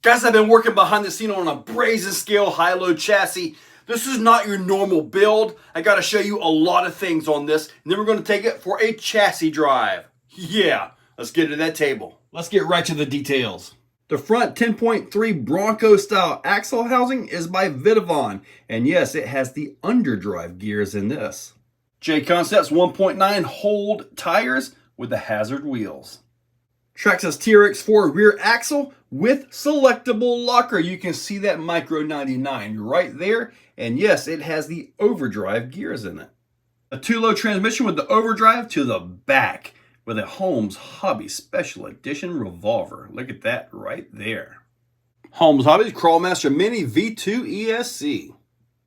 Guys, I've been working behind the scene on a Brazin scale high-low chassis. This is not your normal build. I gotta show you a lot of things on this, and then we're gonna take it for a chassis drive. Yeah, let's get to that table. Let's get right to the details. The front 10.3 Bronco style axle housing is by Vitavon, and yes, it has the underdrive gears in this. JConcepts 1.9 hold tires with the hazard wheels. Traxxas TRX4 rear axle with selectable locker. You can see that Micro 99 right there. And yes, it has the overdrive gears in it. A 2-low transmission with the overdrive to the back with a Holmes Hobby Special Edition revolver. Look at that right there. Holmes Hobby's Crawlmaster Mini V2 ESC.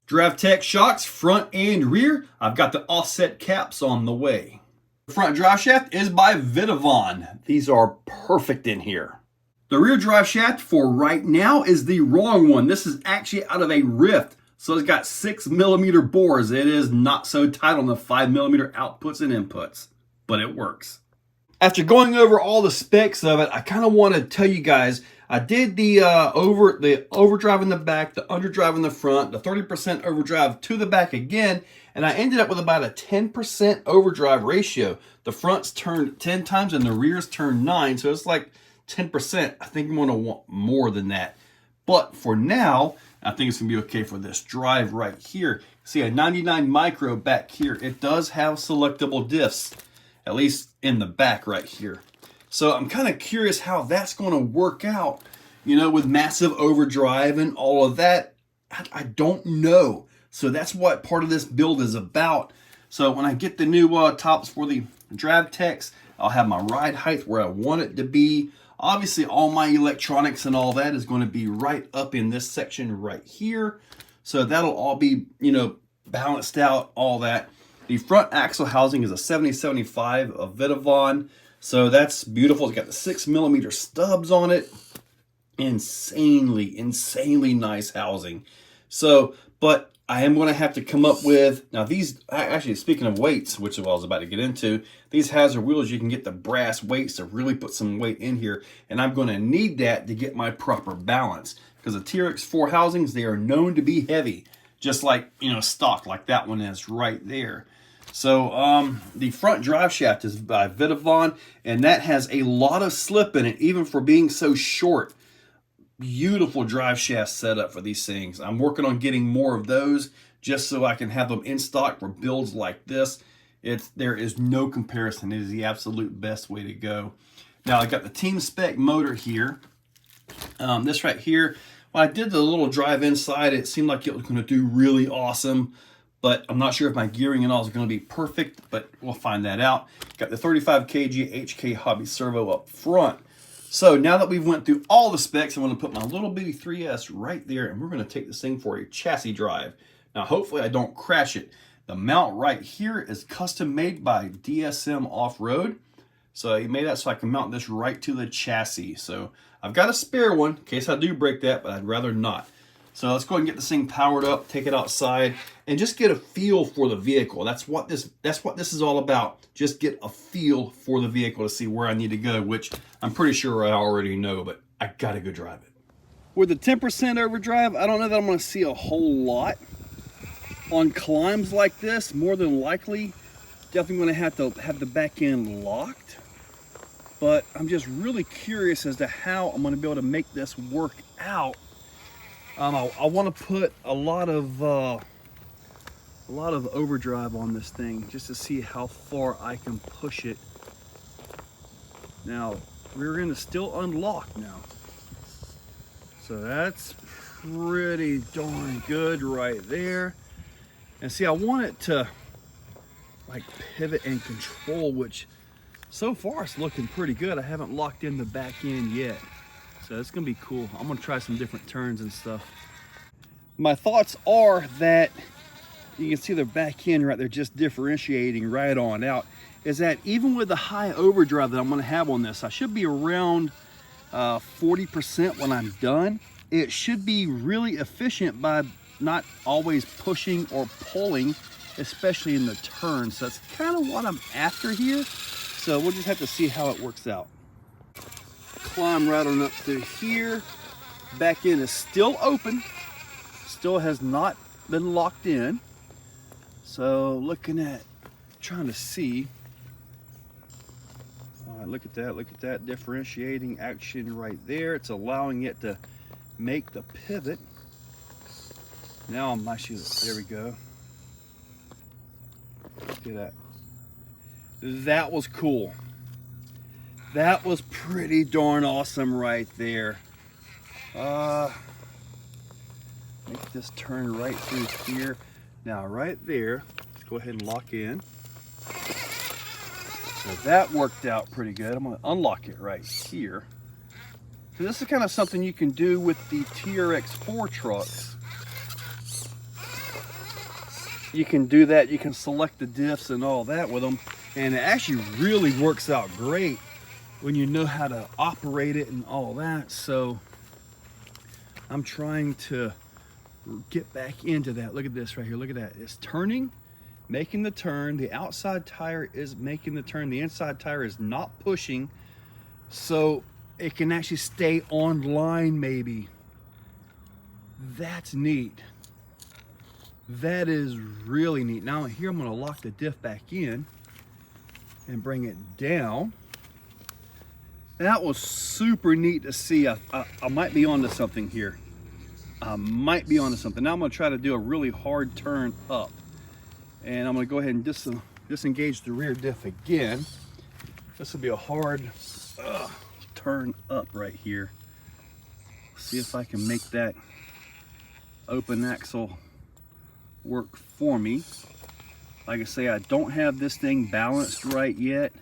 DriveTech shocks front and rear. I've got the offset caps on the way. The front drive shaft is by Vitavon. These are perfect in here. The rear drive shaft for right now is the wrong one. This is actually out of a Rift. So it's got 6mm bores. It is not so tight on the 5mm outputs and inputs, but it works. After going over all the specs of it, I kind of want to tell you guys, I did the overdrive in the back, the underdrive in the front, the 30% overdrive to the back again, and I ended up with about a 10% overdrive ratio. The front's turned 10 times and the rear's turned 9, so it's like 10%. I think I'm going to want more than that. But for now, I think it's going to be okay for this drive right here. See a 99 micro back here. It does have selectable diffs, at least in the back right here. So I'm kind of curious how that's going to work out, you know, with massive overdrive and all of that. I don't know. So that's what part of this build is about. So when I get the new tops for the DriveTechs, I'll have my ride height where I want it to be. Obviously, all my electronics and all that is going to be right up in this section right here. So that'll all be, you know, balanced out, all that. The front axle housing is a 7075 of Vitavon. So that's beautiful. It's got the 6mm stubs on it. Insanely nice housing. So, but I am going to have to come up with, now these, actually speaking of weights, which I was about to get into, these hazard wheels, you can get the brass weights to really put some weight in here. And I'm going to need that to get my proper balance. Because the TRX4 housings, they are known to be heavy. Just like, you know, stock, like that one is right there. So the front drive shaft is by Vitavon, and that has a lot of slip in it, even for being so short. Beautiful drive shaft setup for these things. I'm working on getting more of those just so I can have them in stock for builds like this. There is no comparison. It is the absolute best way to go. Now I got the team spec motor here. This right here, when I did the little drive inside, it seemed like it was going to do really awesome. But I'm not sure if my gearing and all is going to be perfect, but we'll find that out. Got the 35 kg HK Hobby servo up front. So now that we've went through all the specs, I'm going to put my little bitty 3S right there, and we're going to take this thing for a chassis drive. Now, hopefully I don't crash it. The mount right here is custom made by DSM Off-Road. So he made that so I can mount this right to the chassis. So I've got a spare one in case I do break that, but I'd rather not. So let's go ahead and get this thing powered up, take it outside, and just get a feel for the vehicle. That's what this is all about. Just get a feel for the vehicle to see where I need to go, which I'm pretty sure I already know, but I gotta go drive it. With the 10% overdrive, I don't know that I'm gonna see a whole lot on climbs like this. More than likely, definitely gonna have to have the back end locked. But I'm just really curious as to how I'm gonna be able to make this work out. I want to put a lot of overdrive on this thing just to see how far I can push it. Now, rear end is still unlocked now. So that's pretty darn good right there. And see, I want it to like pivot and control, which so far it's looking pretty good. I haven't locked in the back end yet. So it's gonna be cool. I'm gonna try some different turns and stuff. My thoughts are that you can see the back end right there just differentiating right on out, is that even with the high overdrive that I'm gonna have on this, I should be around 40% when I'm done. It should be really efficient by not always pushing or pulling, especially in the turns. So that's kind of what I'm after here. So we'll just have to see how it works out. Climb right on up through here. Back end is still open, still has not been locked in. So looking at, trying to see. All right, look at that differentiating action right there. It's allowing it to make the pivot. Now I'm actually, there we go. Look at that. That was cool. That was pretty darn awesome right there. Make this turn right through here. Now right there, let's go ahead and lock in. So that worked out pretty good. I'm gonna unlock it right here. So this is kind of something you can do with the TRX4 trucks. You can do that, you can select the diffs and all that with them, and it actually really works out great when you know how to operate it and all that. So I'm trying to get back into that. Look at this right here, look at that. It's turning, making the turn. The outside tire is making the turn. The inside tire is not pushing, so it can actually stay on line maybe. That's neat. That is really neat. Now here I'm gonna lock the diff back in and bring it down. That was super neat to see. I might be onto something here. I might be onto something. Now I'm gonna try to do a really hard turn up. And I'm gonna go ahead and disengage the rear diff again. This will be a hard turn up right here. See if I can make that open axle work for me. Like I say, I don't have this thing balanced right yet.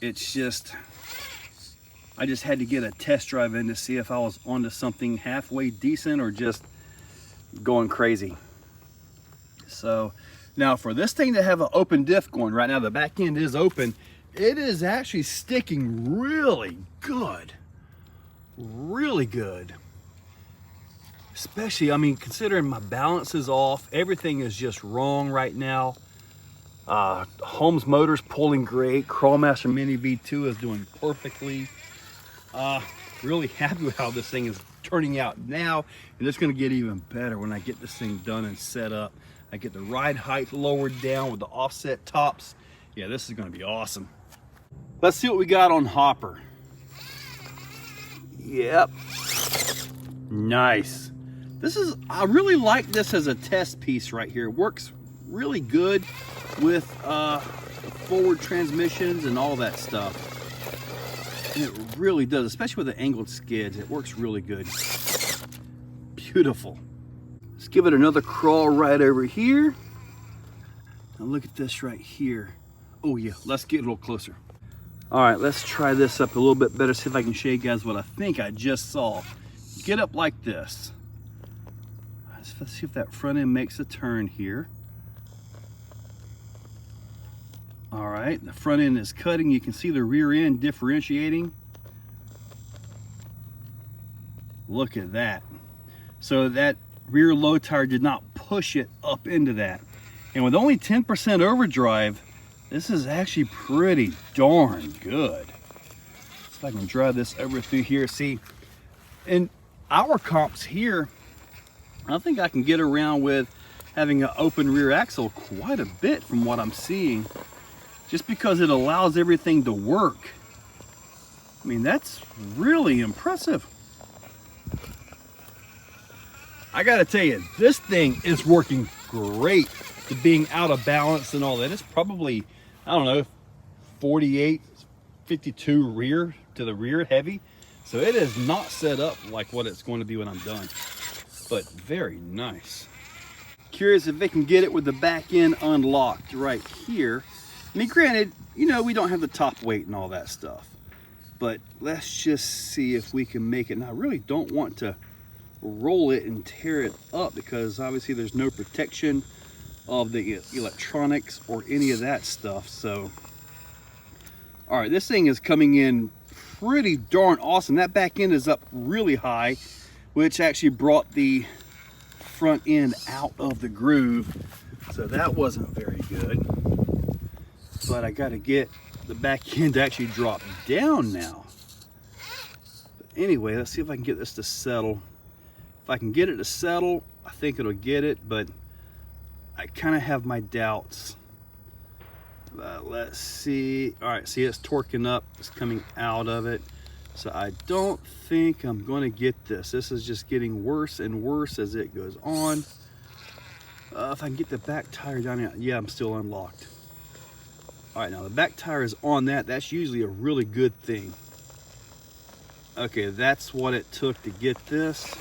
It's just, I just had to get a test drive in to see if I was onto something halfway decent or just going crazy. So now for this thing to have an open diff going right now, the back end is open. It is actually sticking really good. Really good. Especially, I mean, considering my balance is off, everything is just wrong right now. Holmes motor's pulling great. Crawlmaster Mini V2 is doing perfectly. Really happy with how this thing is turning out now, and it's going to get even better when I get this thing done and set up. I get the ride height lowered down with the offset tops. Yeah, this is going to be awesome. Let's see what we got on hopper. Yep, nice. This is, I really like this as a test piece right here. It works really good with forward transmissions and all that stuff. And it really does, especially with the angled skids. It works really good. Beautiful. Let's give it another crawl right over here. Now look at this right here. Oh yeah, let's get a little closer. All right, let's try this up a little bit better, see if I can show you guys what I think I just saw. Get up like this. Let's see if that front end makes a turn here. All right, the front end is cutting. You can see the rear end differentiating. Look at that. So that rear low tire did not push it up into that. And with only 10% overdrive, this is actually pretty darn good. So if I can drive this over through here, see, in our comps here, I think I can get around with having an open rear axle quite a bit from what I'm seeing, just because it allows everything to work. I mean, that's really impressive. I gotta tell you, this thing is working great to being out of balance and all that. It's probably, I don't know, 48, 52 rear to the rear heavy. So it is not set up like what it's going to be when I'm done. But very nice. Curious if they can get it with the back end unlocked right here. I mean, granted, you know, we don't have the top weight and all that stuff, but let's just see if we can make it. And I really don't want to roll it and tear it up because obviously there's no protection of the electronics or any of that stuff. So, all right, this thing is coming in pretty darn awesome. That back end is up really high, which actually brought the front end out of the groove. So that wasn't very good. But I got to get the back end to actually drop down now. But anyway, let's see if I can get this to settle. If I can get it to settle, I think it'll get it, but I kind of have my doubts. Let's see. All right, see, it's torquing up. It's coming out of it. So I don't think I'm going to get this. This is just getting worse and worse as it goes on. If I can get the back tire down here. Yeah, I'm still unlocked. All right, now the back tire is on that. That's usually a really good thing. Okay, that's what it took to get this.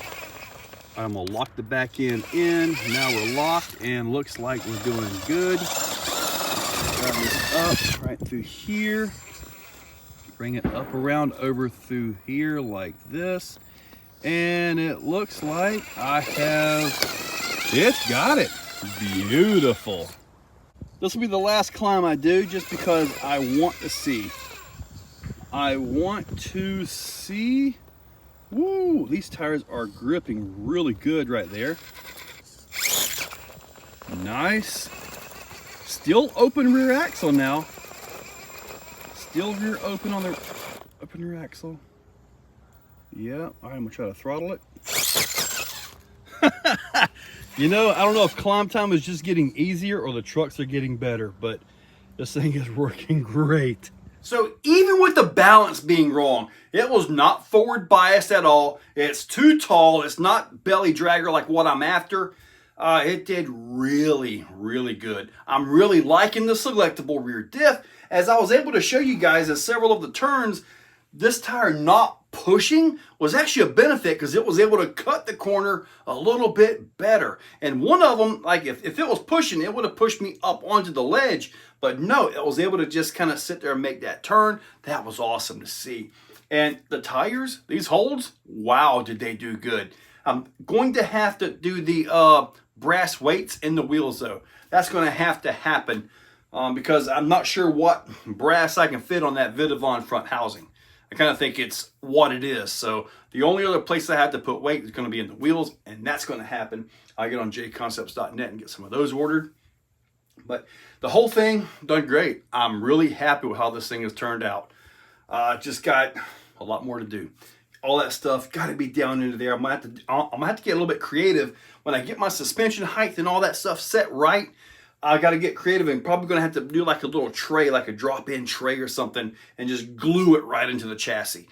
I'm gonna lock the back end in. Now we're locked and looks like we're doing good. Grab this up right through here. Bring it up around over through here like this. And it looks like it's got it. Beautiful. This will be the last climb I do just because I want to see. I want to see. Woo, these tires are gripping really good right there. Nice. Still open rear axle now. Still rear open on the open rear axle. Yeah, all right, I'm gonna try to throttle it. You know, I don't know if climb time is just getting easier or the trucks are getting better, but this thing is working great. So even with the balance being wrong, it was not forward biased at all. It's too tall. It's not belly dragger like what I'm after. It did really, really good. I'm really liking the selectable rear diff. As I was able to show you guys at several of the turns, this tire not pushing was actually a benefit because it was able to cut the corner a little bit better. And one of them, like if it was pushing, it would have pushed me up onto the ledge. But no, it was able to just kind of sit there and make that turn. That was awesome to see. And the tires, these holds, wow, did they do good. I'm going to have to do the brass weights in the wheels though. That's going to have to happen because I'm not sure what brass I can fit on that Vitavon front housing. I kind of think it's what it is. So the only other place I have to put weight is going to be in the wheels, and that's going to happen. I get on JConcepts.net and get some of those ordered. But the whole thing done great. I'm really happy with how this thing has turned out. Just got a lot more to do. All that stuff got to be down into there. I'm gonna have to get a little bit creative when I get my suspension height and all that stuff set right. I got to get creative and probably going to have to do like a little tray, like a drop-in tray or something, and just glue it right into the chassis.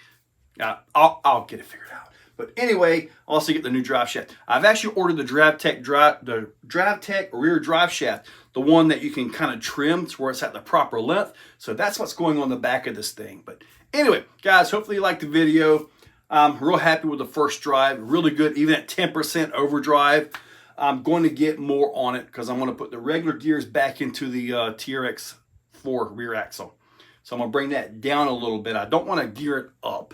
I'll get it figured out. But anyway, I'll also get the new drive shaft. I've actually ordered the DriveTech rear drive shaft, the one that you can kind of trim to where it's at the proper length. So that's what's going on the back of this thing. But anyway, guys, hopefully you liked the video. I'm real happy with the first drive. Really good, even at 10% overdrive. I'm going to get more on it because I'm going to put the regular gears back into the TRX4 rear axle. So I'm going to bring that down a little bit. I don't want to gear it up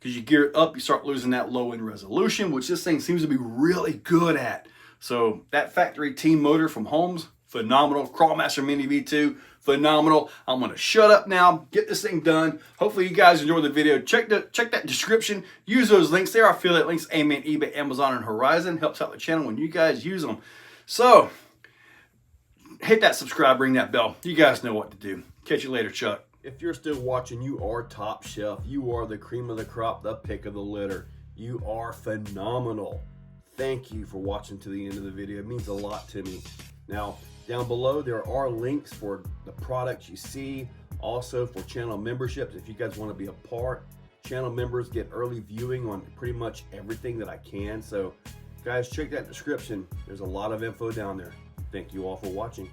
because you gear it up, you start losing that low end resolution, which this thing seems to be really good at. So that factory team motor from Holmes, phenomenal. Crawlmaster Mini V2, phenomenal. I'm going to shut up now, get this thing done. Hopefully you guys enjoyed the video. Check that description. Use those links there. Affiliate links, Amen, eBay, Amazon, and Horizon. Helps out the channel when you guys use them. So hit that subscribe, ring that bell. You guys know what to do. Catch you later, Chuck. If you're still watching, you are top shelf. You are the cream of the crop, the pick of the litter. You are phenomenal. Thank you for watching to the end of the video. It means a lot to me. Now, down below, there are links for the products you see, also for channel memberships. If you guys want to be a part, channel members get early viewing on pretty much everything that I can. So, guys, check that description. There's a lot of info down there. Thank you all for watching.